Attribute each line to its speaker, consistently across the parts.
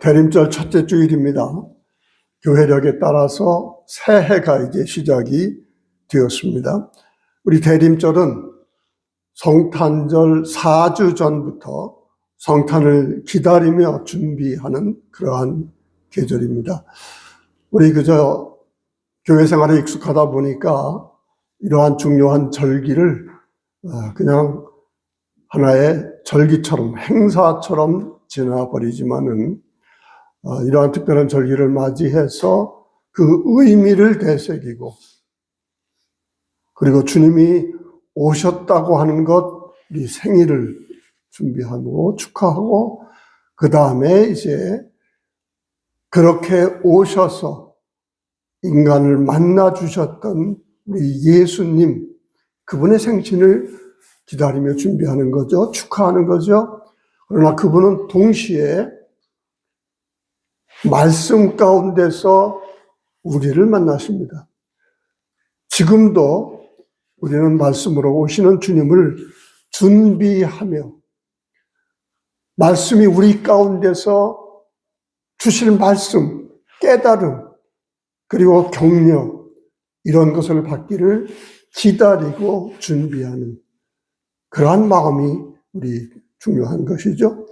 Speaker 1: 대림절 첫째 주일입니다. 교회력에 따라서 새해가 이제 시작이 되었습니다. 우리 대림절은 성탄절 4주 전부터 성탄을 기다리며 준비하는 그러한 계절입니다. 우리 그저 교회 생활에 익숙하다 보니까 이러한 중요한 절기를 그냥 하나의 절기처럼 행사처럼 지나버리지만은 이러한 특별한 절기를 맞이해서 그 의미를 되새기고 그리고 주님이 오셨다고 하는 것, 우리 생일을 준비하고 축하하고 그 다음에 이제 그렇게 오셔서 인간을 만나 주셨던 우리 예수님, 그분의 생신을 기다리며 준비하는 거죠. 축하하는 거죠. 그러나 그분은 동시에 말씀 가운데서 우리를 만나십니다. 지금도 우리는 말씀으로 오시는 주님을 준비하며 말씀이 우리 가운데서 주실 말씀, 깨달음, 그리고 격려 이런 것을 받기를 기다리고 준비하는 그러한 마음이 우리 중요한 것이죠.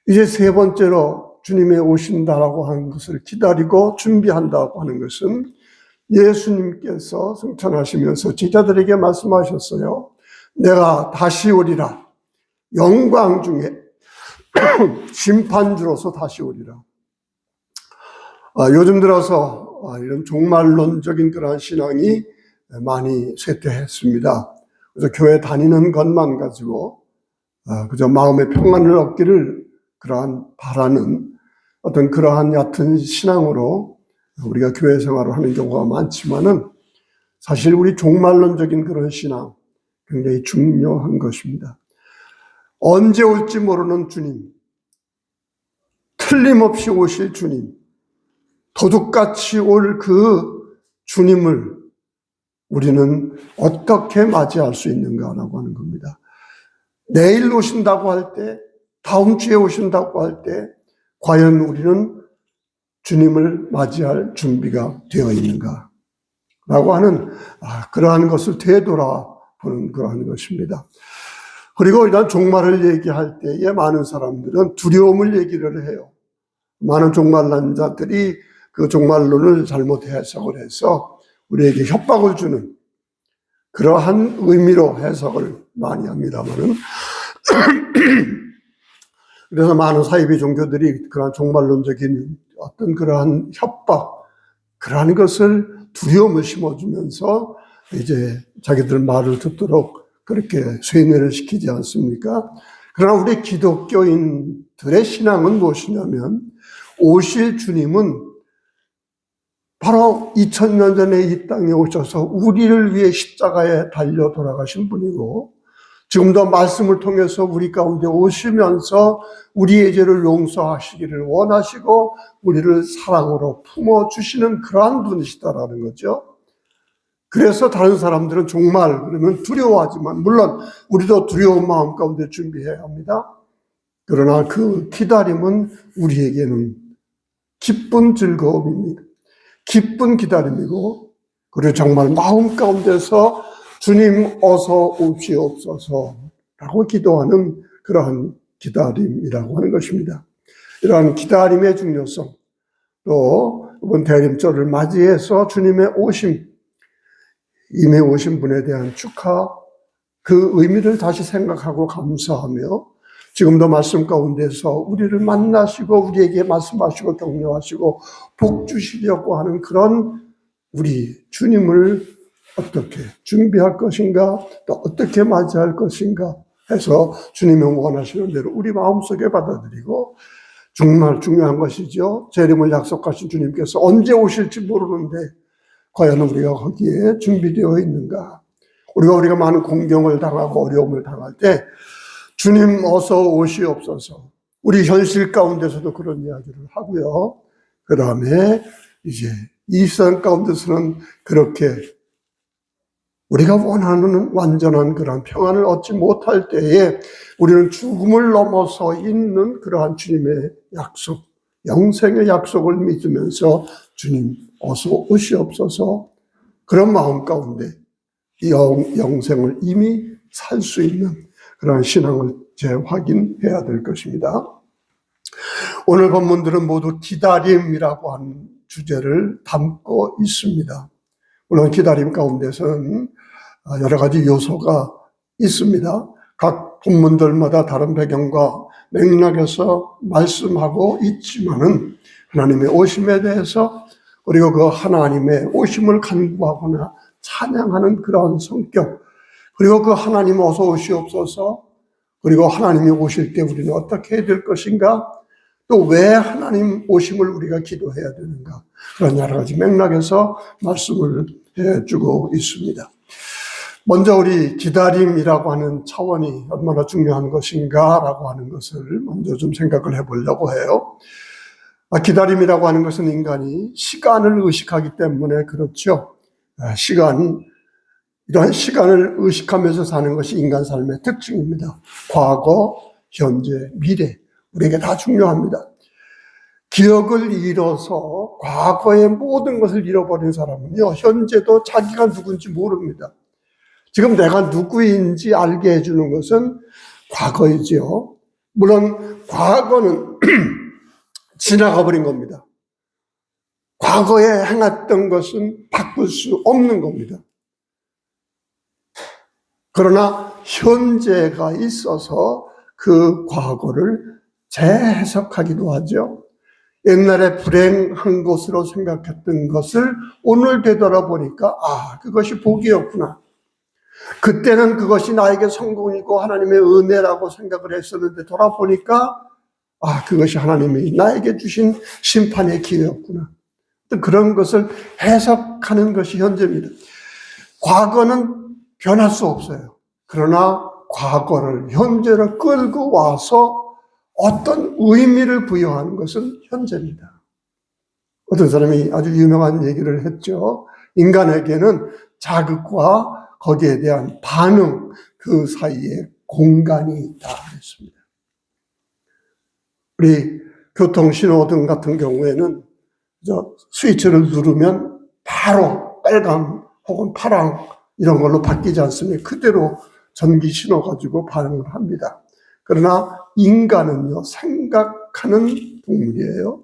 Speaker 1: 이제 세 번째로 주님의 오신다라고 하는 것을 기다리고 준비한다고 하는 것은 예수님께서 승천하시면서 제자들에게 말씀하셨어요. 내가 다시 오리라. 영광 중에 심판주로서 다시 오리라. 요즘 들어서 이런 종말론적인 그러한 신앙이 많이 쇠퇴했습니다. 그래서 교회 다니는 것만 가지고 그저 마음의 평안을 얻기를 그러한 바라는 어떤 그러한 얕은 신앙으로 우리가 교회 생활을 하는 경우가 많지만은 사실 우리 종말론적인 그런 신앙 굉장히 중요한 것입니다. 언제 올지 모르는 주님, 틀림없이 오실 주님, 도둑같이 올 그 주님을 우리는 어떻게 맞이할 수 있는가라고 하는 겁니다. 내일 오신다고 할 때, 다음 주에 오신다고 할 때, 과연 우리는 주님을 맞이할 준비가 되어 있는가? 라고 하는, 그러한 것을 되돌아보는 그러한 것입니다. 그리고 이런 종말을 얘기할 때에 많은 사람들은 두려움을 얘기를 해요. 많은 종말론자들이 그 종말론을 잘못 해석을 해서 우리에게 협박을 주는 그러한 의미로 해석을 많이 합니다만은 그래서 많은 사이비 종교들이 그러한 종말론적인 어떤 그러한 협박, 그러한 것을 두려움을 심어주면서 이제 자기들 말을 듣도록 그렇게 쇠뇌를 시키지 않습니까? 그러나 우리 기독교인들의 신앙은 무엇이냐면 오실 주님은 바로 2000년 전에 이 땅에 오셔서 우리를 위해 십자가에 달려 돌아가신 분이고 지금도 말씀을 통해서 우리 가운데 오시면서 우리의 죄를 용서하시기를 원하시고 우리를 사랑으로 품어주시는 그러한 분이시다라는 거죠. 그래서 다른 사람들은 정말 그러면 두려워하지만 물론 우리도 두려운 마음 가운데 준비해야 합니다. 그러나 그 기다림은 우리에게는 기쁜 즐거움입니다. 기쁜 기다림이고 그리고 정말 마음 가운데서 주님 어서 오시옵소서라고 기도하는 그러한 기다림이라고 하는 것입니다. 이러한 기다림의 중요성, 또 이번 대림절을 맞이해서 주님의 오심, 이미 오신 분에 대한 축하, 그 의미를 다시 생각하고 감사하며 지금도 말씀 가운데서 우리를 만나시고 우리에게 말씀하시고 격려하시고 복 주시려고 하는 그런 우리 주님을 어떻게 준비할 것인가, 또 어떻게 맞이할 것인가 해서 주님이 원하시는 대로 우리 마음속에 받아들이고 정말 중요한 것이죠. 재림을 약속하신 주님께서 언제 오실지 모르는데 과연 우리가 거기에 준비되어 있는가? 우리가 많은 공경을 당하고 어려움을 당할 때 주님 어서 오시옵소서. 우리 현실 가운데서도 그런 이야기를 하고요. 그 다음에 이제 이 세상 가운데서는 그렇게 우리가 원하는 완전한 그러한 평안을 얻지 못할 때에 우리는 죽음을 넘어서 있는 그러한 주님의 약속, 영생의 약속을 믿으면서 주님 어서 오시옵소서, 그런 마음 가운데 이 영생을 이미 살 수 있는 그런 신앙을 재확인해야 될 것입니다. 오늘 본문들은 모두 기다림이라고 하는 주제를 담고 있습니다. 물론 기다림 가운데서는 여러 가지 요소가 있습니다. 각 본문들마다 다른 배경과 맥락에서 말씀하고 있지만은 하나님의 오심에 대해서, 그리고 그 하나님의 오심을 간구하거나 찬양하는 그런 성격, 그리고 그 하나님 어서 오시옵소서, 그리고 하나님이 오실 때 우리는 어떻게 해야 될 것인가, 또 왜 하나님 오심을 우리가 기도해야 되는가, 그런 여러 가지 맥락에서 말씀을 해주고 있습니다. 먼저 우리 기다림이라고 하는 차원이 얼마나 중요한 것인가라고 하는 것을 먼저 좀 생각을 해보려고 해요. 기다림이라고 하는 것은 인간이 시간을 의식하기 때문에 그렇죠. 이러한 시간을 의식하면서 사는 것이 인간 삶의 특징입니다. 과거, 현재, 미래, 우리에게 다 중요합니다. 기억을 잃어서 과거의 모든 것을 잃어버린 사람은요, 현재도 자기가 누군지 모릅니다. 지금 내가 누구인지 알게 해주는 것은 과거이지요. 물론 과거는 지나가 버린 겁니다. 과거에 행했던 것은 바꿀 수 없는 겁니다. 그러나 현재가 있어서 그 과거를 재해석하기도 하죠. 옛날에 불행한 것으로 생각했던 것을 오늘 되돌아보니까 그것이 복이었구나. 그때는 그것이 나에게 성공이고 하나님의 은혜라고 생각을 했었는데 돌아보니까 그것이 하나님이 나에게 주신 심판의 기회였구나. 그런 것을 해석하는 것이 현재입니다. 과거는 변할 수 없어요. 그러나 과거를 현재로 끌고 와서 어떤 의미를 부여하는 것은 현재입니다. 어떤 사람이 아주 유명한 얘기를 했죠. 인간에게는 자극과 거기에 대한 반응, 그 사이에 공간이 있다 그랬습니다. 우리 교통신호등 같은 경우에는 스위치를 누르면 바로 빨강 혹은 파랑 이런 걸로 바뀌지 않습니까? 그대로 전기 신호 가지고 반응을 합니다. 그러나 인간은요, 생각하는 동물이에요.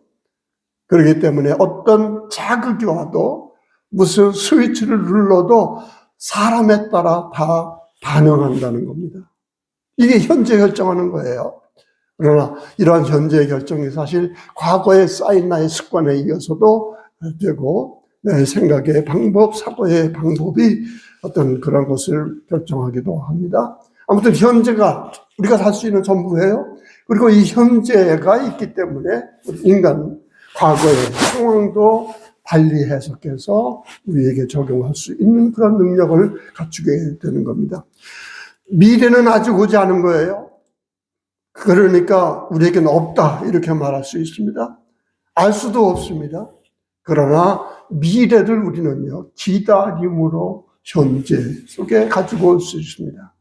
Speaker 1: 그렇기 때문에 어떤 자극이 와도 무슨 스위치를 눌러도 사람에 따라 다 반응한다는 겁니다. 이게 현재 결정하는 거예요. 그러나 이러한 현재의 결정이 사실 과거에 쌓인 나의 습관에 이어서도 되고 내 생각의 방법, 사고의 방법이 어떤 그런 것을 결정하기도 합니다. 아무튼 현재가 우리가 살 수 있는 전부예요. 그리고 이 현재가 있기 때문에 인간은 과거의 상황도 달리 해석해서 우리에게 적용할 수 있는 그런 능력을 갖추게 되는 겁니다. 미래는 아직 오지 않은 거예요. 그러니까 우리에게는 없다 이렇게 말할 수 있습니다. 알 수도 없습니다. 그러나 미래를 우리는요, 기다림으로 현재 속에 가지고 올 수 있습니다.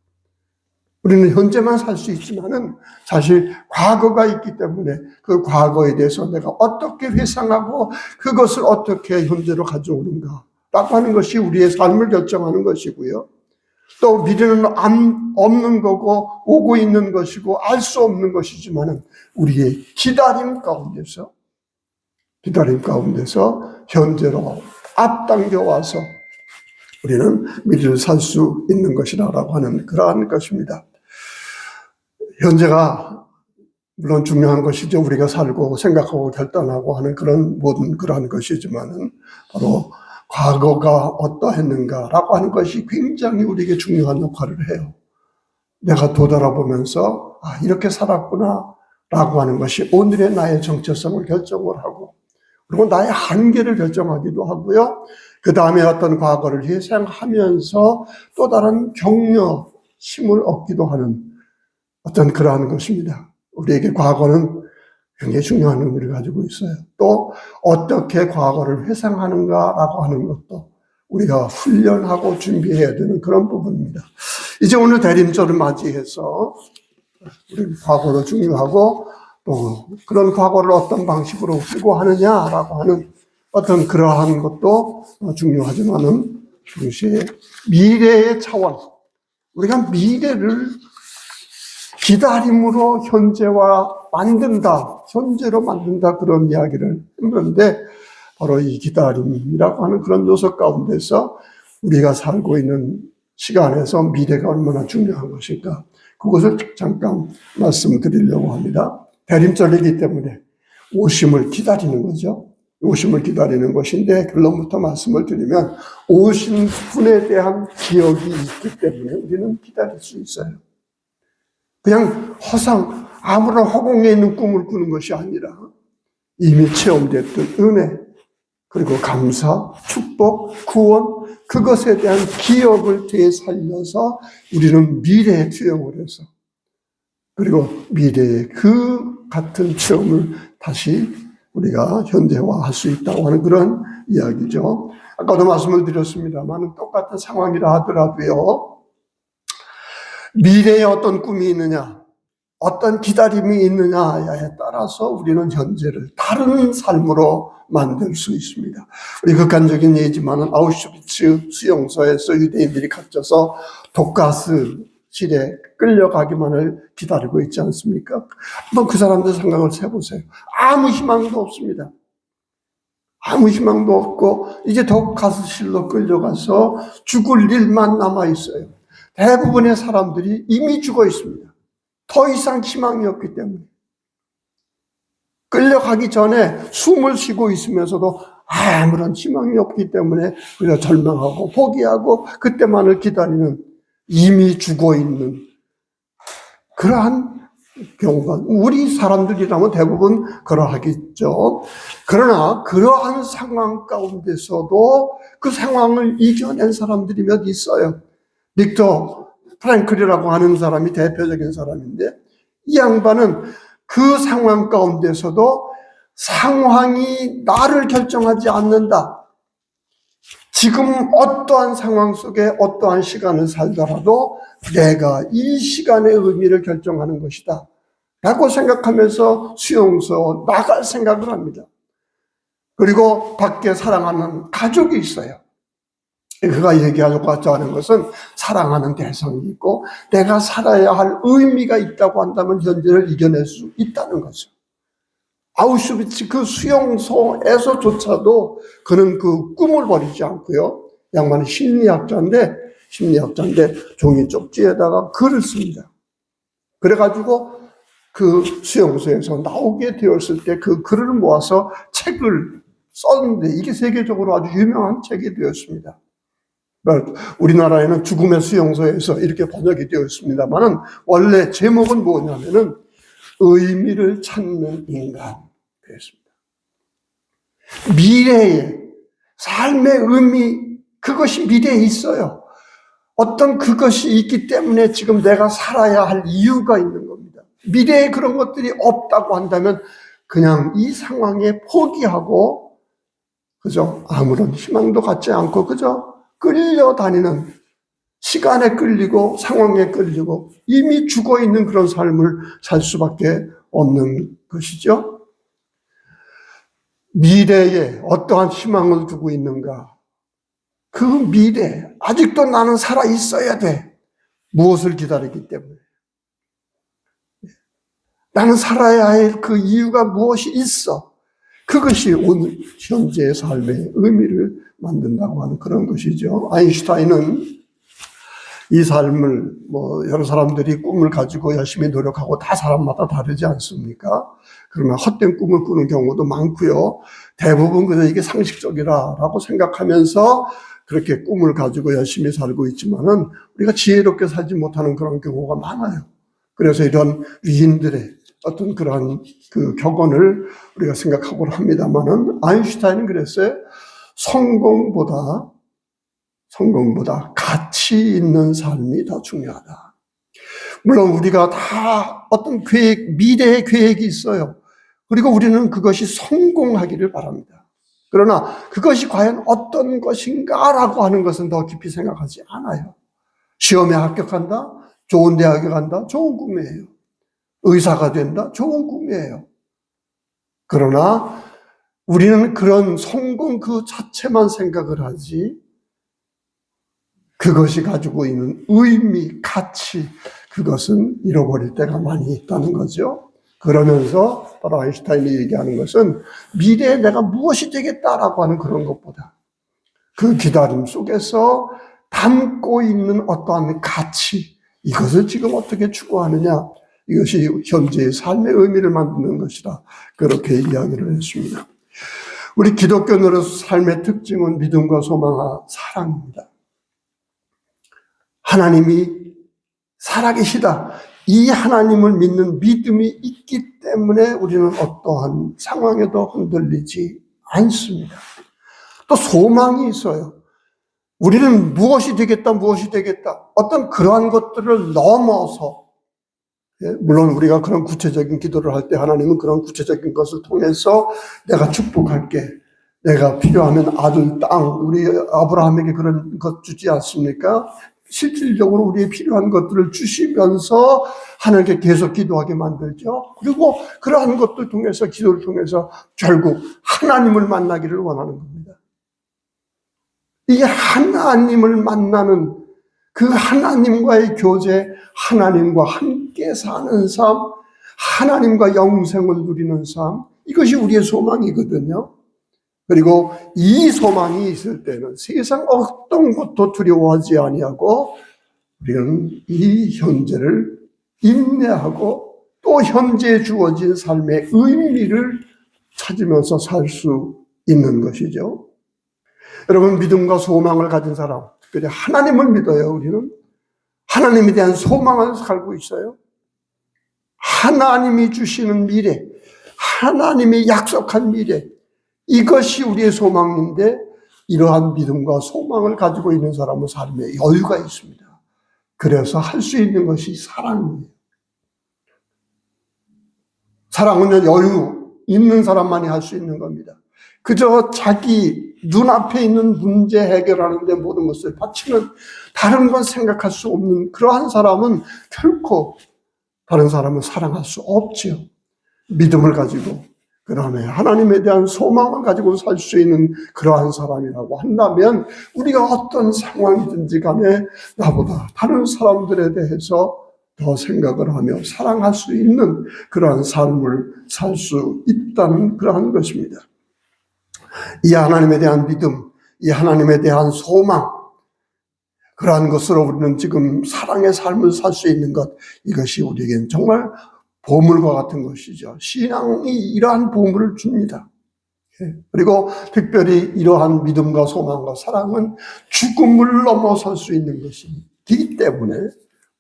Speaker 1: 우리는 현재만 살 수 있지만은 사실 과거가 있기 때문에 그 과거에 대해서 내가 어떻게 회상하고 그것을 어떻게 현재로 가져오는가 라고 하는 것이 우리의 삶을 결정하는 것이고요. 또 미래는 없는 거고 오고 있는 것이고 알 수 없는 것이지만은 우리의 기다림 가운데서 현재로 앞당겨 와서 우리는 미래를 살 수 있는 것이라고 하는 그러한 것입니다. 현재가 물론 중요한 것이죠. 우리가 살고 생각하고 결단하고 하는 그러한 것이지만은 바로 과거가 어떠했는가라고 하는 것이 굉장히 우리에게 중요한 역할을 해요. 내가 되돌아보면서 이렇게 살았구나 라고 하는 것이 오늘의 나의 정체성을 결정을 하고, 그리고 나의 한계를 결정하기도 하고요. 그 다음에 어떤 과거를 회상하면서 또 다른 격려, 힘을 얻기도 하는 어떤 그러한 것입니다. 우리에게 과거는 굉장히 중요한 의미를 가지고 있어요. 또 어떻게 과거를 회상하는가라고 하는 것도 우리가 훈련하고 준비해야 되는 그런 부분입니다. 이제 오늘 대림절을 맞이해서 우리 과거도 중요하고 또 그런 과거를 어떤 방식으로 회고하느냐라고 하는 어떤 그러한 것도 중요하지만은 동시에 미래의 차원, 우리가 미래를 기다림으로 현재와 만든다, 현재로 만든다 그런 이야기를 했는데 바로 이 기다림이라고 하는 그런 요소 가운데서 우리가 살고 있는 시간에서 미래가 얼마나 중요한 것일까 그것을 잠깐 말씀드리려고 합니다. 대림절이기 때문에 오심을 기다리는 거죠. 오심을 기다리는 것인데 결론부터 말씀을 드리면 오신 분에 대한 기억이 있기 때문에 우리는 기다릴 수 있어요. 그냥 허상, 아무런 허공에 있는 꿈을 꾸는 것이 아니라 이미 체험됐던 은혜, 그리고 감사, 축복, 구원, 그것에 대한 기억을 되살려서 우리는 미래에 투영을 해서 그리고 미래의 그 같은 체험을 다시 우리가 현재화할 수 있다고 하는 그런 이야기죠. 아까도 말씀을 드렸습니다만 똑같은 상황이라 하더라도요. 미래에 어떤 꿈이 있느냐, 어떤 기다림이 있느냐에 따라서 우리는 현재를 다른 삶으로 만들 수 있습니다. 우리 극단적인 예지만은 아우슈비츠 수용소에서 유대인들이 갇혀서 독가스실에 끌려가기만을 기다리고 있지 않습니까? 한번 그 사람들 생각을 해보세요. 아무 희망도 없습니다. 아무 희망도 없고 이제 독가스실로 끌려가서 죽을 일만 남아 있어요. 대부분의 사람들이 이미 죽어 있습니다. 더 이상 희망이 없기 때문에. 끌려가기 전에 숨을 쉬고 있으면서도 아무런 희망이 없기 때문에 우리가 절망하고 포기하고 그때만을 기다리는 이미 죽어 있는 그러한 경우가 우리 사람들이라면 대부분 그러하겠죠. 그러나 그러한 상황 가운데서도 그 상황을 이겨낸 사람들이 몇 있어요. 빅터 프랭클이라고 하는 사람이 대표적인 사람인데 이 양반은 그 상황 가운데서도 상황이 나를 결정하지 않는다. 지금 어떠한 상황 속에 어떠한 시간을 살더라도 내가 이 시간의 의미를 결정하는 것이다. 라고 생각하면서 수용소 나갈 생각을 합니다. 그리고 밖에 사랑하는 가족이 있어요. 그가 얘기하려고 하는 것은 사랑하는 대상이 있고 내가 살아야 할 의미가 있다고 한다면 현재를 이겨낼 수 있다는 거죠. 아우슈비츠 그 수용소에서조차도 그는 그 꿈을 버리지 않고요. 양반은 심리학자인데 종이 쪽지에다가 글을 씁니다. 그래가지고 그 수용소에서 나오게 되었을 때 그 글을 모아서 책을 썼는데 이게 세계적으로 아주 유명한 책이 되었습니다. 우리나라에는 죽음의 수용소에서 이렇게 번역이 되었습니다만 원래 제목은 뭐냐면은 의미를 찾는 인간 그랬습니다. 미래의 삶의 의미 그것이 미래에 있어요. 어떤 그것이 있기 때문에 지금 내가 살아야 할 이유가 있는 겁니다. 미래에 그런 것들이 없다고 한다면 그냥 이 상황에 포기하고 그죠? 아무런 희망도 갖지 않고 그죠? 끌려다니는 시간에 끌리고 상황에 끌리고 이미 죽어있는 그런 삶을 살 수밖에 없는 것이죠. 미래에 어떠한 희망을 두고 있는가? 그 미래, 아직도 나는 살아 있어야 돼. 무엇을 기다리기 때문에. 나는 살아야 할 그 이유가 무엇이 있어. 그것이 오늘 현재의 삶의 의미를 만든다고 하는 그런 것이죠. 아인슈타인은 이 삶을 여러 사람들이 꿈을 가지고 열심히 노력하고 다 사람마다 다르지 않습니까? 그러나 헛된 꿈을 꾸는 경우도 많고요. 대부분 그저 이게 상식적이라고 생각하면서 그렇게 꿈을 가지고 열심히 살고 있지만은 우리가 지혜롭게 살지 못하는 그런 경우가 많아요. 그래서 이런 위인들의 어떤 그러한 그 격언을 우리가 생각하고 합니다만은 아인슈타인은 그랬어요. 성공보다 가치 있는 삶이 더 중요하다. 물론 우리가 다 어떤 미래의 계획이 있어요. 그리고 우리는 그것이 성공하기를 바랍니다. 그러나 그것이 과연 어떤 것인가라고 하는 것은 더 깊이 생각하지 않아요. 시험에 합격한다? 좋은 대학에 간다? 좋은 꿈이에요. 의사가 된다? 좋은 꿈이에요. 그러나 우리는 그런 성공 그 자체만 생각을 하지, 그것이 가지고 있는 의미, 가치, 그것은 잃어버릴 때가 많이 있다는 거죠. 그러면서 바로 아인슈타인이 얘기하는 것은 미래에 내가 무엇이 되겠다라고 하는 그런 것보다 그 기다림 속에서 담고 있는 어떠한 가치, 이것을 지금 어떻게 추구하느냐, 이것이 현재의 삶의 의미를 만드는 것이다, 그렇게 이야기를 했습니다. 우리 기독교인으로서 삶의 특징은 믿음과 소망과 사랑입니다. 하나님이 살아계시다, 이 하나님을 믿는 믿음이 있기 때문에 우리는 어떠한 상황에도 흔들리지 않습니다. 또 소망이 있어요. 우리는 무엇이 되겠다, 무엇이 되겠다, 어떤 그러한 것들을 넘어서, 물론 우리가 그런 구체적인 기도를 할 때 하나님은 그런 구체적인 것을 통해서 내가 축복할게, 내가 필요하면 아들, 땅, 우리 아브라함에게 그런 것 주지 않습니까? 실질적으로 우리의 필요한 것들을 주시면서 하나님께 계속 기도하게 만들죠. 그리고 그러한 것들 통해서, 기도를 통해서 결국 하나님을 만나기를 원하는 겁니다. 이게 하나님을 만나는 그 하나님과의 교제, 하나님과 함께 사는 삶, 하나님과 영생을 누리는 삶, 이것이 우리의 소망이거든요. 그리고 이 소망이 있을 때는 세상 어떤 것도 두려워하지 아니하고 우리는 이 현재를 인내하고 또 현재에 주어진 삶의 의미를 찾으면서 살 수 있는 것이죠. 여러분, 믿음과 소망을 가진 사람, 특별히 하나님을 믿어요. 우리는 하나님에 대한 소망을 살고 있어요. 하나님이 주시는 미래, 하나님이 약속한 미래, 이것이 우리의 소망인데, 이러한 믿음과 소망을 가지고 있는 사람은 삶에 여유가 있습니다. 그래서 할 수 있는 것이 사랑이에요. 사랑은 여유 있는 사람만이 할 수 있는 겁니다. 그저 자기 눈앞에 있는 문제 해결하는 데 모든 것을 바치는, 다른 건 생각할 수 없는 그러한 사람은 결코 다른 사람을 사랑할 수 없지요. 믿음을 가지고, 그다음에 하나님에 대한 소망을 가지고 살 수 있는 그러한 사람이라고 한다면 우리가 어떤 상황이든지 간에 나보다 다른 사람들에 대해서 더 생각을 하며 사랑할 수 있는 그러한 삶을 살 수 있다는 그러한 것입니다. 이 하나님에 대한 믿음, 이 하나님에 대한 소망, 그러한 것으로 우리는 지금 사랑의 삶을 살 수 있는 것, 이것이 우리에게는 정말 보물과 같은 것이죠. 신앙이 이러한 보물을 줍니다. 그리고 특별히 이러한 믿음과 소망과 사랑은 죽음을 넘어설 수 있는 것이기 때문에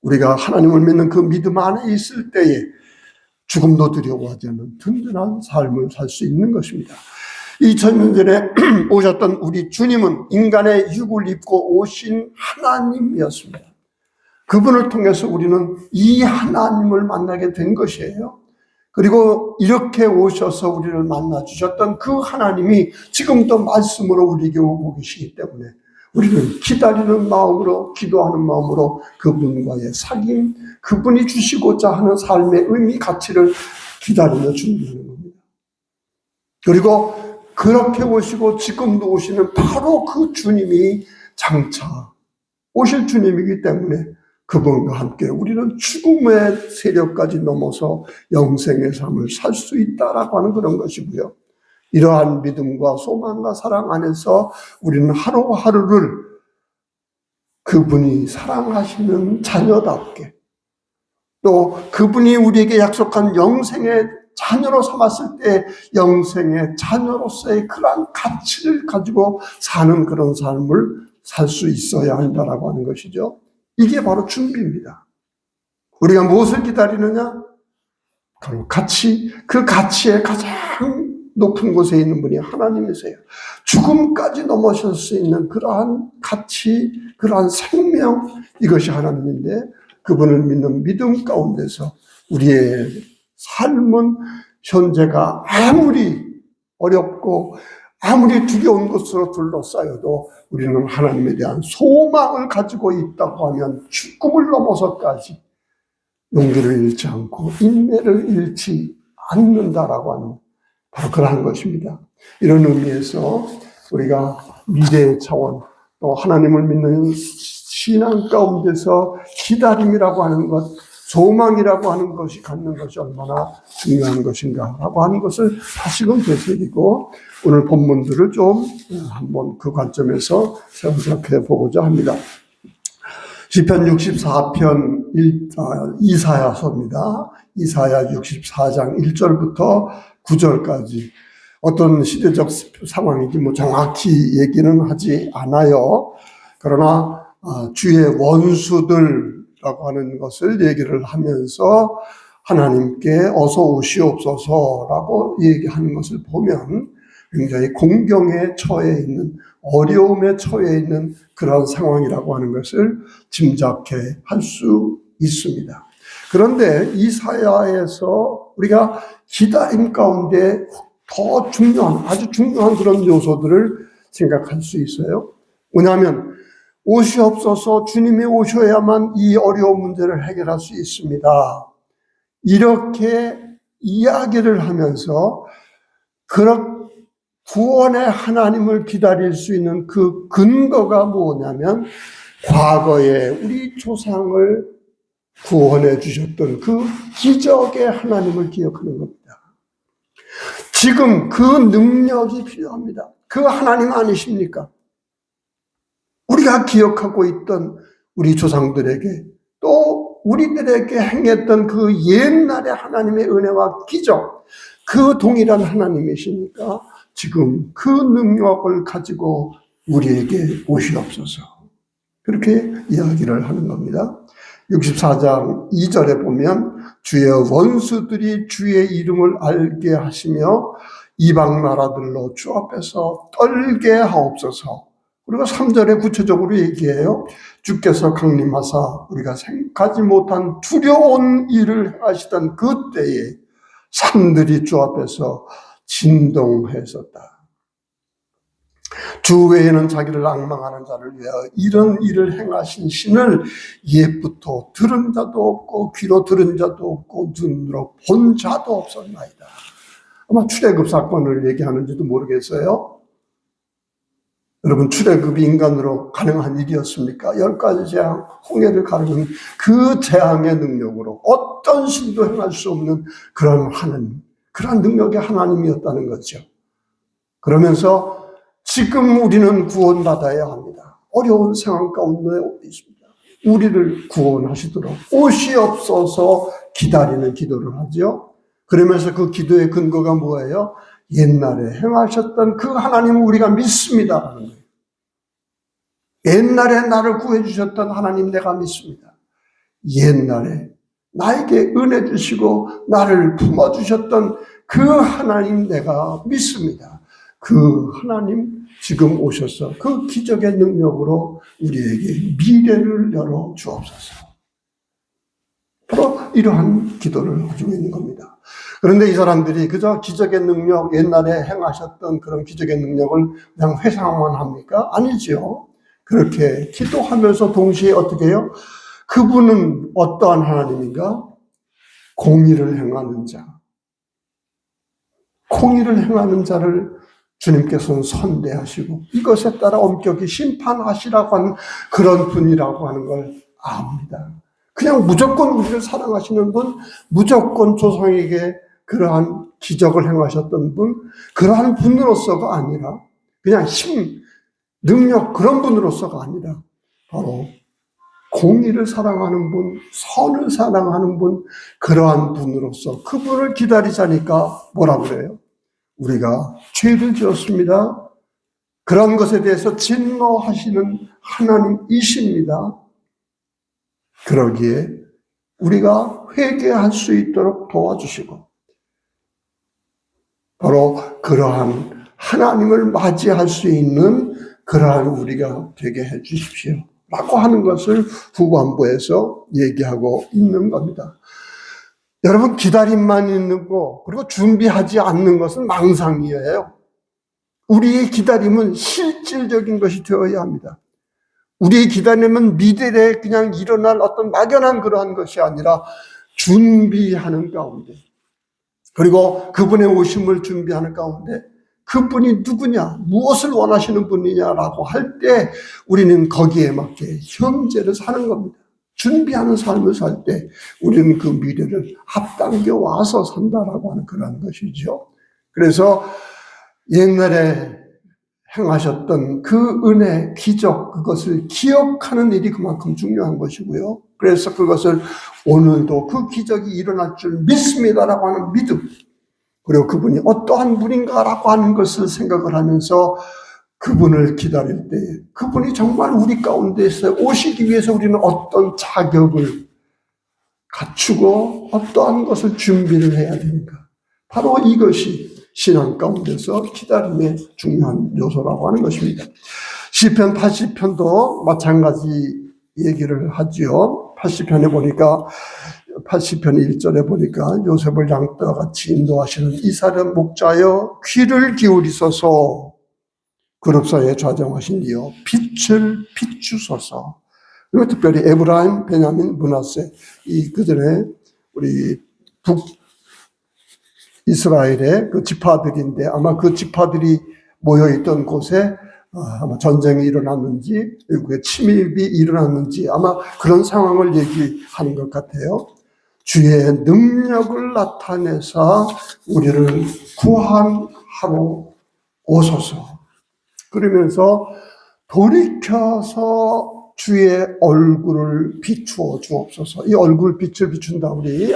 Speaker 1: 우리가 하나님을 믿는 그 믿음 안에 있을 때에 죽음도 두려워하지 않는 든든한 삶을 살 수 있는 것입니다. 2000년 전에 오셨던 우리 주님은 인간의 육을 입고 오신 하나님이었습니다. 그분을 통해서 우리는 이 하나님을 만나게 된 것이에요. 그리고 이렇게 오셔서 우리를 만나 주셨던 그 하나님이 지금도 말씀으로 우리에게 오고 계시기 때문에 우리는 기다리는 마음으로, 기도하는 마음으로 그분과의 사귐, 그분이 주시고자 하는 삶의 의미, 가치를 기다리며 준비하는 겁니다. 그리고 그렇게 오시고 지금도 오시는 바로 그 주님이 장차 오실 주님이기 때문에 그분과 함께 우리는 죽음의 세력까지 넘어서 영생의 삶을 살 수 있다라고 하는 그런 것이고요. 이러한 믿음과 소망과 사랑 안에서 우리는 하루하루를 그분이 사랑하시는 자녀답게, 또 그분이 우리에게 약속한 영생의 자녀로 삼았을 때 영생의 자녀로서의 그러한 가치를 가지고 사는 그런 삶을 살 수 있어야 한다라고 하는 것이죠. 이게 바로 준비입니다. 우리가 무엇을 기다리느냐? 바로 가치, 그 가치의 가장 높은 곳에 있는 분이 하나님이세요. 죽음까지 넘어설 수 있는 그러한 가치, 그러한 생명, 이것이 하나님인데 그분을 믿는 믿음 가운데서 우리의 삶은 현재가 아무리 어렵고 아무리 두려운 것으로 둘러싸여도 우리는 하나님에 대한 소망을 가지고 있다고 하면 죽음을 넘어서까지 용기를 잃지 않고 인내를 잃지 않는다라고 하는 바로 그러한 것입니다. 이런 의미에서 우리가 미래의 차원, 또 하나님을 믿는 신앙 가운데서 기다림이라고 하는 것, 소망이라고 하는 것이 갖는 것이 얼마나 중요한 것인가라고 하는 것을 다시금 되새기고 오늘 본문들을 좀 한번 그 관점에서 생각해 보고자 합니다. 시편 64편 이사야서입니다. 이사야 64장 1절부터 9절까지 어떤 시대적 상황인지 정확히 얘기는 하지 않아요. 그러나 주의 원수들이라고 하는 것을 얘기를 하면서 하나님께 어서 오시옵소서라고 얘기하는 것을 보면 굉장히 공경에 처해 있는, 어려움에 처해 있는 그런 상황이라고 하는 것을 짐작해 할 수 있습니다. 그런데 이사야에서 우리가 기다림 가운데 더 중요한, 아주 중요한 그런 요소들을 생각할 수 있어요. 왜냐하면 오시옵소서, 주님이 오셔야만 이 어려운 문제를 해결할 수 있습니다. 이렇게 이야기를 하면서 그런 구원의 하나님을 기다릴 수 있는 그 근거가 뭐냐면 과거에 우리 조상을 구원해 주셨던 그 기적의 하나님을 기억하는 겁니다. 지금 그 능력이 필요합니다. 그 하나님 아니십니까? 우리가 기억하고 있던 우리 조상들에게 또 우리들에게 행했던 그 옛날의 하나님의 은혜와 기적, 그 동일한 하나님이시니까 지금 그 능력을 가지고 우리에게 오시옵소서. 그렇게 이야기를 하는 겁니다. 64장 2절에 보면 주의 원수들이 주의 이름을 알게 하시며 이방 나라들로 주 앞에서 떨게 하옵소서. 그리고 3절에 구체적으로 얘기해요. 주께서 강림하사 우리가 생각하지 못한 두려운 일을 하시던 그때에 산들이 주 앞에서 진동했었다. 주 외에는 자기를 앙망하는 자를 위하여 이런 일을 행하신 신을 옛부터 들은 자도 없고 귀로 들은 자도 없고 눈으로 본 자도 없었나이다. 아마 출애굽 사건을 얘기하는지도 모르겠어요. 여러분, 출애굽이 인간으로 가능한 일이었습니까? 10가지 재앙, 홍해를 가르는 그 재앙의 능력으로 어떤 신도 행할 수 없는 그런 하나님, 그런 능력의 하나님이었다는 거죠. 그러면서 지금 우리는 구원받아야 합니다. 어려운 상황 가운데 있습니다. 우리를 구원하시도록 오시옵소서 기다리는 기도를 하죠. 그러면서 그 기도의 근거가 뭐예요? 옛날에 행하셨던 그 하나님을 우리가 믿습니다라는 거예요. 옛날에 나를 구해주셨던 하나님 내가 믿습니다. 옛날에 나에게 은혜 주시고 나를 품어주셨던 그 하나님 내가 믿습니다. 그 하나님 지금 오셔서 그 기적의 능력으로 우리에게 미래를 열어 주옵소서. 바로 이러한 기도를 가지고 있는 겁니다. 그런데 이 사람들이 그저 기적의 능력, 옛날에 행하셨던 그런 기적의 능력을 그냥 회상만 합니까? 아니죠. 그렇게 기도하면서 동시에 어떻게 해요? 그분은 어떠한 하나님인가? 공의를 행하는 자. 공의를 행하는 자를 주님께서는 선대하시고 이것에 따라 엄격히 심판하시라고 하는 그런 분이라고 하는 걸 압니다. 그냥 무조건 우리를 사랑하시는 분, 무조건 조상에게 그러한 기적을 행하셨던 분, 그러한 분으로서가 아니라 그냥 힘, 능력 그런 분으로서가 아니라 바로 공의를 사랑하는 분, 선을 사랑하는 분, 그러한 분으로서 그분을 기다리자니까 뭐라 그래요? 우리가 죄를 지었습니다. 그런 것에 대해서 진노하시는 하나님이십니다. 그러기에 우리가 회개할 수 있도록 도와주시고 바로 그러한 하나님을 맞이할 수 있는 그러한 우리가 되게 해 주십시오 라고 하는 것을 후반부에서 얘기하고 있는 겁니다. 여러분, 기다림만 있는 거 그리고 준비하지 않는 것은 망상이에요. 우리의 기다림은 실질적인 것이 되어야 합니다. 우리의 기다림은 미래에 그냥 일어날 어떤 막연한 그러한 것이 아니라 준비하는 가운데, 그리고 그분의 오심을 준비하는 가운데 그분이 누구냐, 무엇을 원하시는 분이냐라고 할 때 우리는 거기에 맞게 현재를 사는 겁니다. 준비하는 삶을 살 때 우리는 그 미래를 앞당겨 와서 산다라고 하는 그런 것이죠. 그래서 옛날에 행하셨던 그 은혜, 기적, 그것을 기억하는 일이 그만큼 중요한 것이고요. 그래서 그것을 오늘도 그 기적이 일어날 줄 믿습니다라고 하는 믿음, 그리고 그분이 어떠한 분인가라고 하는 것을 생각을 하면서 그분을 기다릴 때 그분이 정말 우리 가운데서 오시기 위해서 우리는 어떤 자격을 갖추고 어떠한 것을 준비를 해야 되는가. 바로 이것이 신앙 가운데서 기다림의 중요한 요소라고 하는 것입니다. 시편 80편도 마찬가지 얘기를 하지요. 80편에 보니까 80편 1절에 보니까 요셉을 양떼와 같이 인도하시는 이사름 목자여 귀를 기울이소서, 그룹 사이에 좌정하신 이여 빛을 비추소서. 그리고 특별히 에브라임, 베냐민, 므낫세, 이 그전에 우리 북이스라엘의 그 지파들인데 아마 그 지파들이 모여있던 곳에 아마 전쟁이 일어났는지 외국에 침입이 일어났는지 아마 그런 상황을 얘기하는 것 같아요. 주의 능력을 나타내사 우리를 구원하러 오소서. 그러면서 돌이켜서 주의 얼굴을 비추어 주옵소서. 이 얼굴 빛을 비춘다 우리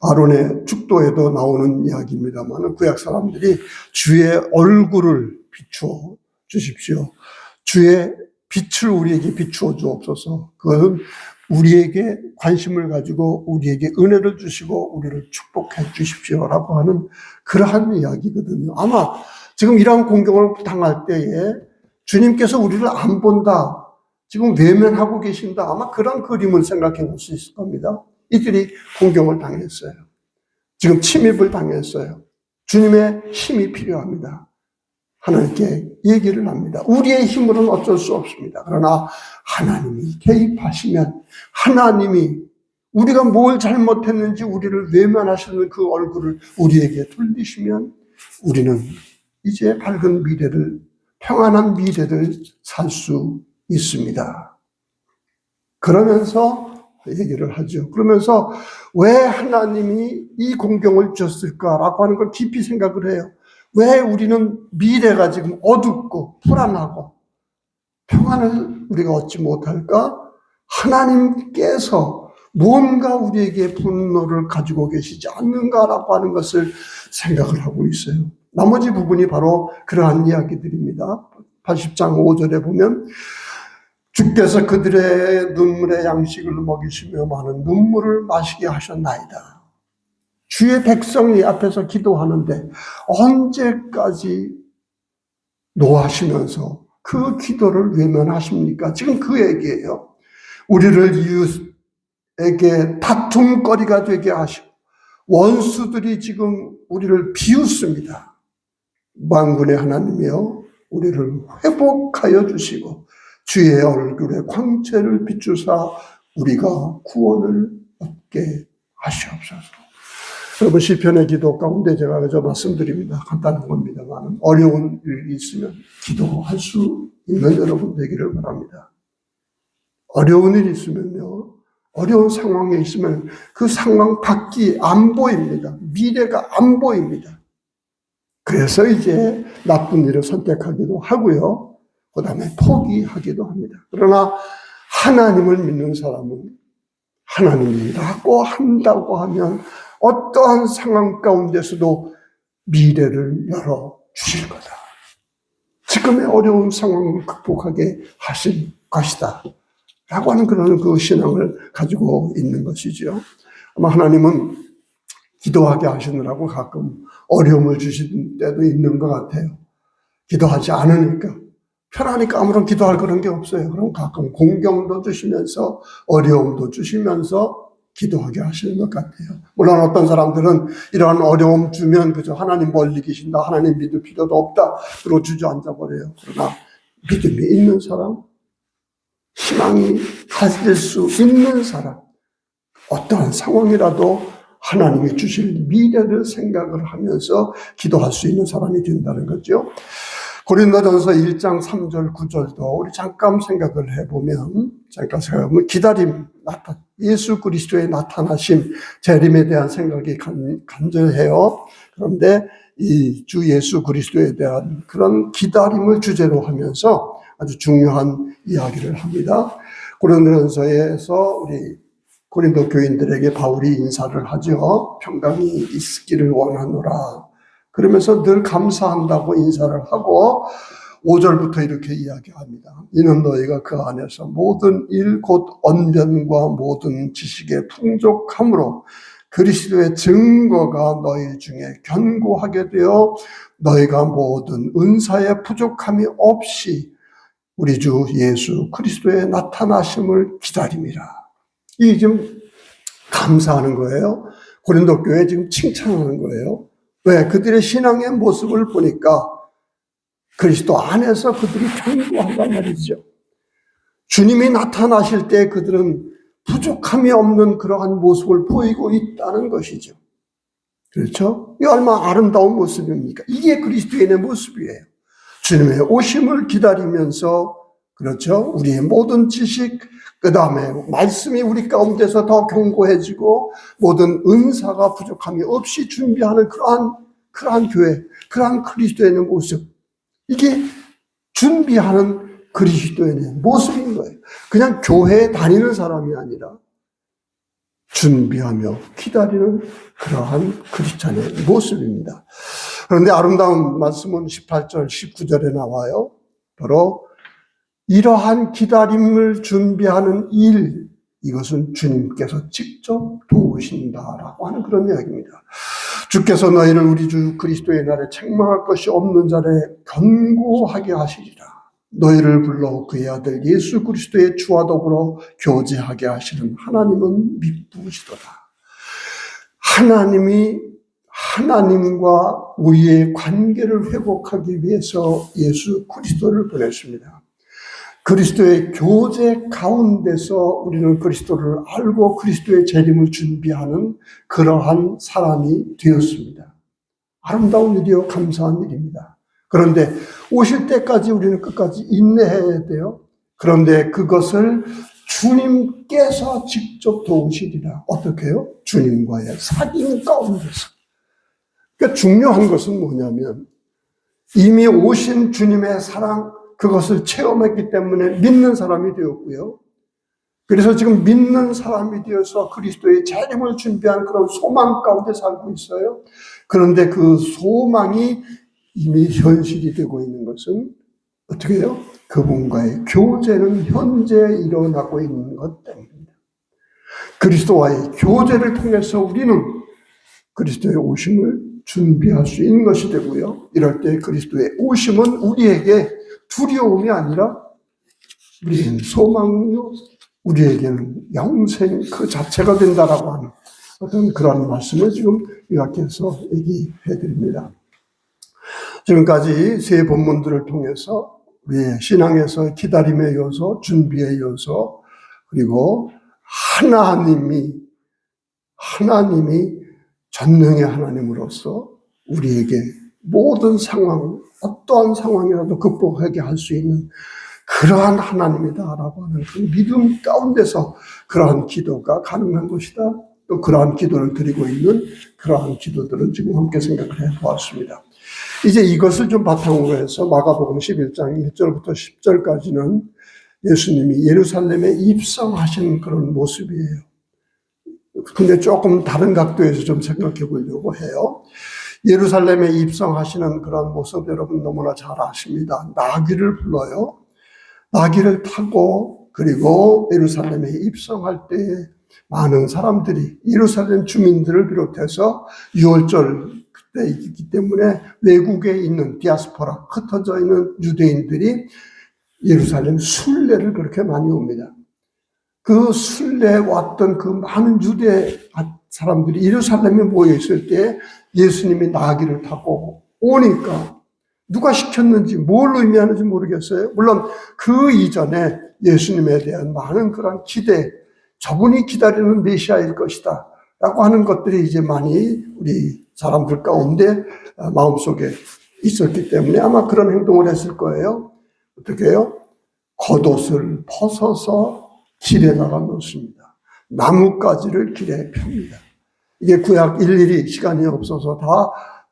Speaker 1: 아론의 축도에도 나오는 이야기입니다만 구약 사람들이 주의 얼굴을 비추어 주십시오. 주의 빛을 우리에게 비추어 주옵소서. 그것은 우리에게 관심을 가지고 우리에게 은혜를 주시고 우리를 축복해 주십시오라고 하는 그러한 이야기거든요. 아마 지금 이러한 공경을 당할 때에 주님께서 우리를 안 본다, 지금 외면하고 계신다, 아마 그런 그림을 생각해 볼 수 있을 겁니다. 이들이 공경을 당했어요. 지금 침입을 당했어요. 주님의 힘이 필요합니다. 하나님께 얘기를 합니다. 우리의 힘으로는 어쩔 수 없습니다. 그러나 하나님이 개입하시면, 하나님이 우리가 뭘 잘못했는지 우리를 외면하시는 그 얼굴을 우리에게 돌리시면 우리는 이제 밝은 미래를, 평안한 미래를 살 수 있습니다. 그러면서 얘기를 하죠. 그러면서 왜 하나님이 이 공경을 주셨을까라고 하는 걸 깊이 생각을 해요. 왜 우리는 미래가 지금 어둡고 불안하고 평안을 우리가 얻지 못할까? 하나님께서 뭔가 우리에게 분노를 가지고 계시지 않는가라고 하는 것을 생각을 하고 있어요. 나머지 부분이 바로 그러한 이야기들입니다. 80장 5절에 보면 주께서 그들의 눈물의 양식을 먹이시며 많은 눈물을 마시게 하셨나이다. 주의 백성이 앞에서 기도하는데 언제까지 노하시면서 그 기도를 외면하십니까? 지금 그 얘기예요. 우리를 이웃에게 다툼거리가 되게 하시고 원수들이 지금 우리를 비웃습니다. 만군의 하나님이여 우리를 회복하여 주시고 주의 얼굴에 광채를 비추사 우리가 구원을 얻게 하시옵소서. 여러분, 시편의 기도 가운데 제가 그저 말씀드립니다. 간단한 겁니다만 어려운 일이 있으면 기도할 수 있는 여러분 되기를 바랍니다. 어려운 일이 있으면요, 어려운 상황에 있으면 그 상황 밖이 안 보입니다. 미래가 안 보입니다. 그래서 이제 나쁜 일을 선택하기도 하고요, 그 다음에 포기하기도 합니다. 그러나 하나님을 믿는 사람은 하나님이라고 한다고 하면 어떠한 상황 가운데서도 미래를 열어주실 거다. 지금의 어려운 상황을 극복하게 하실 것이다. 라고 하는 그런 그 신앙을 가지고 있는 것이죠. 아마 하나님은 기도하게 하시느라고 가끔 어려움을 주시는 때도 있는 것 같아요. 기도하지 않으니까, 편하니까 아무런 기도할 그런 게 없어요. 그럼 가끔 공경도 주시면서 어려움도 주시면서 기도하게 하시는 것 같아요. 물론 어떤 사람들은 이러한 어려움 주면 그저 하나님 멀리 계신다, 하나님 믿을 필요도 없다, 그러고 주저앉아 버려요. 그러나 믿음이 있는 사람, 희망이 가질 수 있는 사람, 어떠한 상황이라도 하나님이 주실 미래를 생각을 하면서 기도할 수 있는 사람이 된다는 거죠. 고린도전서 1장 3절 9절도 우리 잠깐 생각을 해보면 기다림, 예수 그리스도의 나타나심, 재림에 대한 생각이 간절해요. 그런데 이 주 예수 그리스도에 대한 그런 기다림을 주제로 하면서 아주 중요한 이야기를 합니다. 고린도전서에서 우리 고린도 교인들에게 바울이 인사를 하죠. 평강이 있기를 원하노라. 그러면서 늘 감사한다고 인사를 하고 5절부터 이렇게 이야기합니다. 이는 너희가 그 안에서 모든 일 곧 언변과 모든 지식의 풍족함으로 그리스도의 증거가 너희 중에 견고하게 되어 너희가 모든 은사의 부족함이 없이 우리 주 예수 그리스도의 나타나심을 기다림이라. 이게 지금 감사하는 거예요. 고린도 교회 지금 칭찬하는 거예요. 왜? 그들의 신앙의 모습을 보니까 그리스도 안에서 그들이 견고하단 말이죠. 주님이 나타나실 때 그들은 부족함이 없는 그러한 모습을 보이고 있다는 것이죠. 그렇죠? 이 얼마나 아름다운 모습입니까? 이게 그리스도인의 모습이에요. 주님의 오심을 기다리면서, 그렇죠? 우리의 모든 지식, 그 다음에 말씀이 우리 가운데서 더 견고해지고 모든 은사가 부족함이 없이 준비하는 그러한 교회, 그러한 그리스도인의 모습. 이게 준비하는 그리스도인의 모습인 거예요. 그냥 교회에 다니는 사람이 아니라 준비하며 기다리는 그러한 크리스찬의 모습입니다. 그런데 아름다운 말씀은 18절, 19절에 나와요. 바로 이러한 기다림을 준비하는 일, 이것은 주님께서 직접 도우신다라고 하는 그런 이야기입니다. 주께서 너희를 우리 주 그리스도의 날에 책망할 것이 없는 자리에 견고하게 하시리라. 너희를 불러 그의 아들 예수 그리스도의 주와 더불어 교제하게 하시는 하나님은 미쁘시도다. 하나님이 하나님과 우리의 관계를 회복하기 위해서 예수 그리스도를 보냈습니다. 그리스도의 교제 가운데서 우리는 그리스도를 알고 그리스도의 재림을 준비하는 그러한 사람이 되었습니다. 아름다운 일이요, 감사한 일입니다. 그런데 오실 때까지 우리는 끝까지 인내해야 돼요. 그런데 그것을 주님께서 직접 도우시리라. 어떻게 해요? 주님과의 사귐 가운데서. 그러니까 중요한 것은 뭐냐면 이미 오신 주님의 사랑, 그것을 체험했기 때문에 믿는 사람이 되었고요. 그래서 지금 믿는 사람이 되어서 그리스도의 재림을 준비한 그런 소망 가운데 살고 있어요. 그런데 그 소망이 이미 현실이 되고 있는 것은 어떻게 해요? 그분과의 교제는 현재 일어나고 있는 것 때문입니다. 그리스도와의 교제를 통해서 우리는 그리스도의 오심을 준비할 수 있는 것이 되고요. 이럴 때 그리스도의 오심은 우리에게 두려움이 아니라 우리에게는 소망이요, 우리에게는 영생 그 자체가 된다라고 하는 어떤 그런 말씀을 지금 요약해서 얘기해 드립니다. 지금까지 세 본문들을 통해서 우리의 신앙에서 기다림의 요소, 준비의 요소, 그리고 하나님이 전능의 하나님으로서 우리에게 모든 상황, 어떠한 상황이라도 극복하게 할 수 있는 그러한 하나님이다라고 하는 그 믿음 가운데서 그러한 기도가 가능한 것이다. 또 그러한 기도를 드리고 있는 그러한 기도들을 지금 함께 생각을 해 보았습니다. 이제 이것을 좀 바탕으로 해서 마가복음 11장 1절부터 10절까지는 예수님이 예루살렘에 입성하신 그런 모습이에요. 근데 조금 다른 각도에서 좀 생각해 보려고 해요. 예루살렘에 입성하시는 그런 모습 여러분 너무나 잘 아십니다. 나귀를 불러요. 나귀를 타고 그리고 예루살렘에 입성할 때 많은 사람들이 예루살렘 주민들을 비롯해서 6월절 그때이기 때문에 외국에 있는 디아스포라, 흩어져 있는 유대인들이 예루살렘 순례를 그렇게 많이 옵니다. 그 순례 왔던 그 많은 유대 사람들이 예루살렘에 모여 있을 때 예수님이 나귀를 타고 오니까 누가 시켰는지 뭘 의미하는지 모르겠어요. 물론 그 이전에 예수님에 대한 많은 그런 기대, 저분이 기다리는 메시아일 것이다 라고 하는 것들이 이제 많이 우리 사람들 가운데 마음속에 있었기 때문에 아마 그런 행동을 했을 거예요. 어떻게 해요? 겉옷을 벗어서 길에다가 놓습니다. 나뭇가지를 길에 펴니다. 이게 구약 일일이 시간이 없어서 다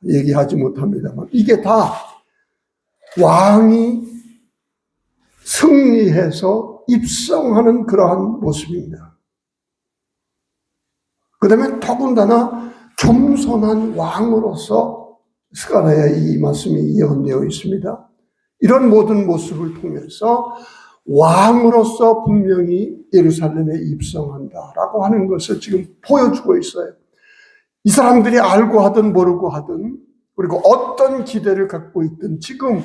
Speaker 1: 얘기하지 못합니다만 이게 다 왕이 승리해서 입성하는 그러한 모습입니다. 그 다음에 더군다나 겸손한 왕으로서 스가랴에 이 말씀이 예언되어 있습니다. 이런 모든 모습을 통해서 왕으로서 분명히 예루살렘에 입성한다라고 하는 것을 지금 보여주고 있어요. 이 사람들이 알고 하든 모르고 하든 그리고 어떤 기대를 갖고 있든 지금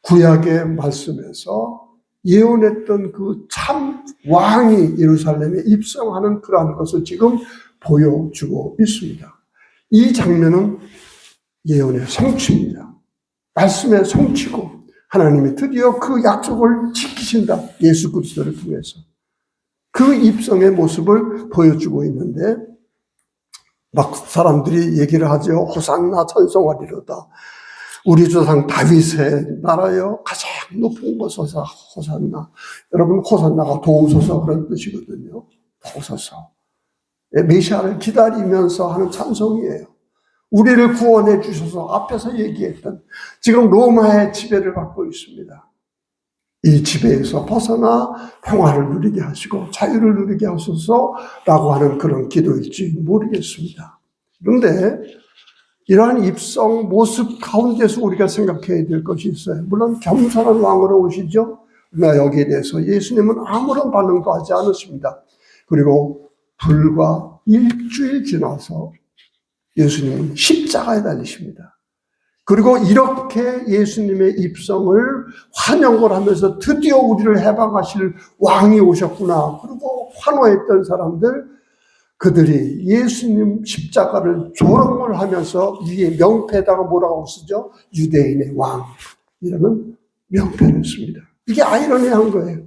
Speaker 1: 구약의 말씀에서 예언했던 그 참 왕이 예루살렘에 입성하는 그러한 것을 지금 보여주고 있습니다. 이 장면은 예언의 성취입니다. 말씀의 성취고 하나님이 드디어 그 약속을 지키신다. 예수 그리스도를 통해서. 그 입성의 모습을 보여주고 있는데 막 사람들이 얘기를 하죠. 호산나 찬송하리로다. 우리 조상 다윗의 나라여 가장 높은 곳에서 호산나. 여러분 호산나가 도우소서 그런 뜻이거든요. 도우소서. 메시아를 기다리면서 하는 찬송이에요. 우리를 구원해 주셔서 앞에서 얘기했던 지금 로마의 지배를 받고 있습니다. 이 지배에서 벗어나 평화를 누리게 하시고 자유를 누리게 하소서라고 하는 그런 기도일지 모르겠습니다. 그런데 이러한 입성 모습 가운데서 우리가 생각해야 될 것이 있어요. 물론 겸손한 왕으로 오시죠. 그러나 여기에 대해서 예수님은 아무런 반응도 하지 않으십니다. 그리고 불과 일주일 지나서 예수님은 십자가에 달리십니다. 그리고 이렇게 예수님의 입성을 환영을 하면서 드디어 우리를 해방하실 왕이 오셨구나. 그리고 환호했던 사람들, 그들이 예수님 십자가를 조롱을 하면서 위에 명패에다가 뭐라고 쓰죠? 유대인의 왕이라는 명패를 씁니다. 이게 아이러니한 거예요.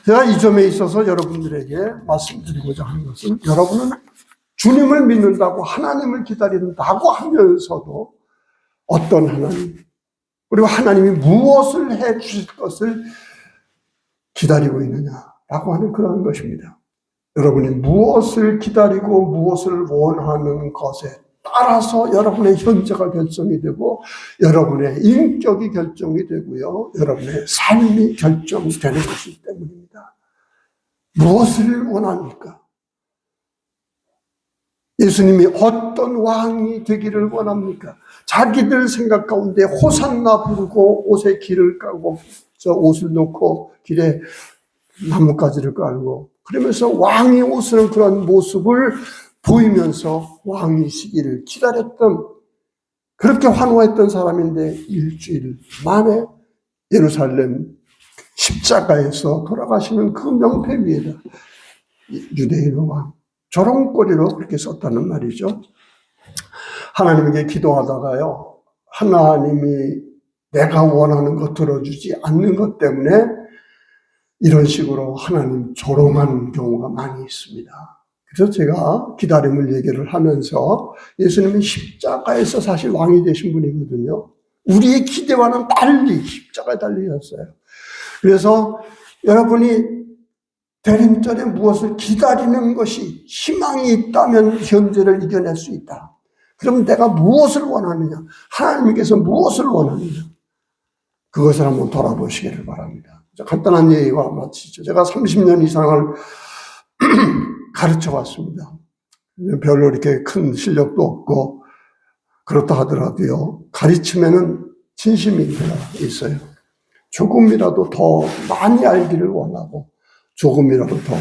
Speaker 1: 제가 이 점에 있어서 여러분들에게 말씀드리고자 하는 것은 여러분은 주님을 믿는다고 하나님을 기다린다고 하면서도 어떤 하나님, 그리고 하나님이 무엇을 해 주실 것을 기다리고 있느냐라고 하는 그런 것입니다. 여러분이 무엇을 기다리고 무엇을 원하는 것에 따라서 여러분의 현재가 결정이 되고 여러분의 인격이 결정이 되고요. 여러분의 삶이 결정되는 것이기 때문입니다. 무엇을 원합니까? 예수님이 어떤 왕이 되기를 원합니까? 자기들 생각 가운데 호산나 부르고 옷에 길을 까고 저 옷을 놓고 길에 나뭇가지를 깔고 그러면서 왕이 오시는 그런 모습을 보이면서 왕이시기를 기다렸던 그렇게 환호했던 사람인데 일주일 만에 예루살렘 십자가에서 돌아가시는 그 명패 위에다 유대인의 왕 조롱거리로 그렇게 썼다는 말이죠. 하나님에게 기도하다가요. 하나님이 내가 원하는 것 들어주지 않는 것 때문에 이런 식으로 하나님 조롱하는 경우가 많이 있습니다. 그래서 제가 기다림을 얘기를 하면서 예수님은 십자가에서 사실 왕이 되신 분이거든요. 우리의 기대와는 달리 십자가에 달리셨어요. 그래서 여러분이 대림절에 무엇을 기다리는 것이 희망이 있다면 현재를 이겨낼 수 있다. 그럼 내가 무엇을 원하느냐? 하나님께서 무엇을 원하느냐? 그것을 한번 돌아보시기를 바랍니다. 간단한 얘기와 마치죠. 제가 30년 이상을 가르쳐 왔습니다. 별로 이렇게 큰 실력도 없고 그렇다 하더라도요. 가르침에는 진심이 있어요. 조금이라도 더 많이 알기를 원하고 조금이라도 더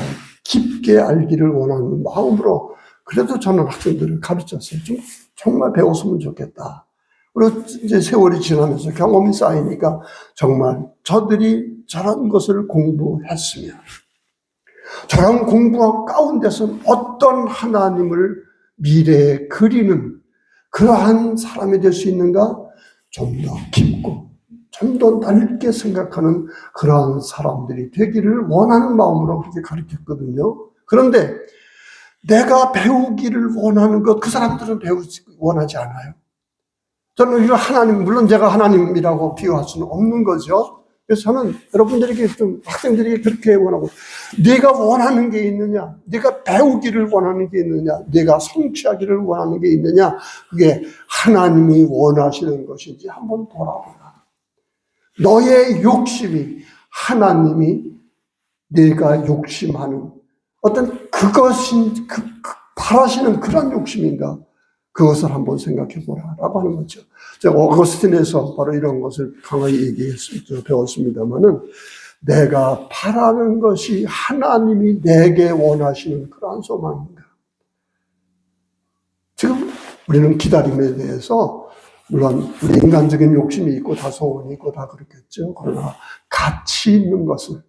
Speaker 1: 깊게 알기를 원하는 마음으로 그래도 저는 학생들을 가르쳤어요. 좀 정말 배웠으면 좋겠다. 그리고 이제 세월이 지나면서 경험이 쌓이니까 정말 저들이 저런 것을 공부했으면 저런 공부 가운데서 어떤 하나님을 미래에 그리는 그러한 사람이 될 수 있는가? 좀 더 깊고 좀 더 넓게 생각하는 그러한 사람들이 되기를 원하는 마음으로 그렇게 가르쳤거든요. 그런데 내가 배우기를 원하는 것, 그 사람들은 배우지 원하지 않아요. 저는 이거 하나님, 물론 제가 하나님이라고 비유할 수는 없는 거죠. 그래서 저는 여러분들에게 좀, 학생들에게 그렇게 원하고, 네가 원하는 게 있느냐, 네가 배우기를 원하는 게 있느냐, 네가 성취하기를 원하는 게 있느냐, 그게 하나님이 원하시는 것인지 한번 돌아보라. 너의 욕심이 하나님이 네가 욕심하는 어떤 그것인, 바라시는 그런 욕심인가? 그것을 한번 생각해 보라라고 하는 거죠. 제가 어거스틴에서 바로 이런 것을 강하게 배웠습니다만은 내가 바라는 것이 하나님이 내게 원하시는 그러한 소망인가? 지금 우리는 기다림에 대해서 물론 우리 인간적인 욕심이 있고 다 소원이 있고 다 그렇겠죠. 그러나 가치 있는 것을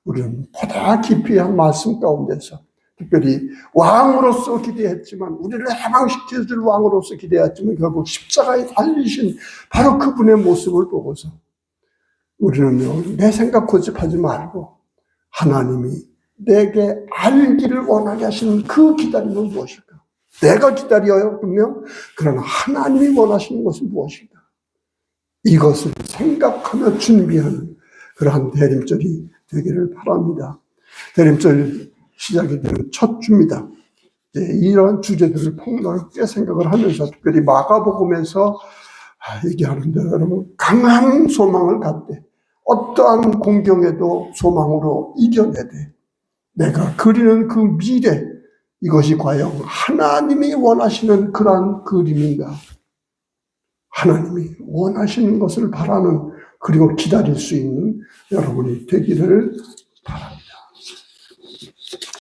Speaker 1: 우리는 보다 깊이 한 말씀 가운데서 특별히 왕으로서 기대했지만 우리를 해방시켜줄 왕으로서 기대했지만 결국 십자가에 달리신 바로 그분의 모습을 보고서 우리는요 내 생각 고집하지 말고 하나님이 내게 알기를 원하게 하시는 그 기다림은 무엇일까? 내가 기다려요 분명. 그러나 하나님이 원하시는 것은 무엇일까? 이것을 생각하며 준비하는 그러한 대림절이 되기를 바랍니다. 대림절 시작이 되는 첫 주입니다. 이런 주제들을 폭넓게 생각을 하면서 특별히 마가복음에서 얘기하는데 여러분 강한 소망을 갖되 어떠한 공경에도 소망으로 이겨내되 내가 그리는 그 미래 이것이 과연 하나님이 원하시는 그러한 그림인가? 하나님이 원하시는 것을 바라는 그리고 기다릴 수 있는 여러분이 되기를 바랍니다.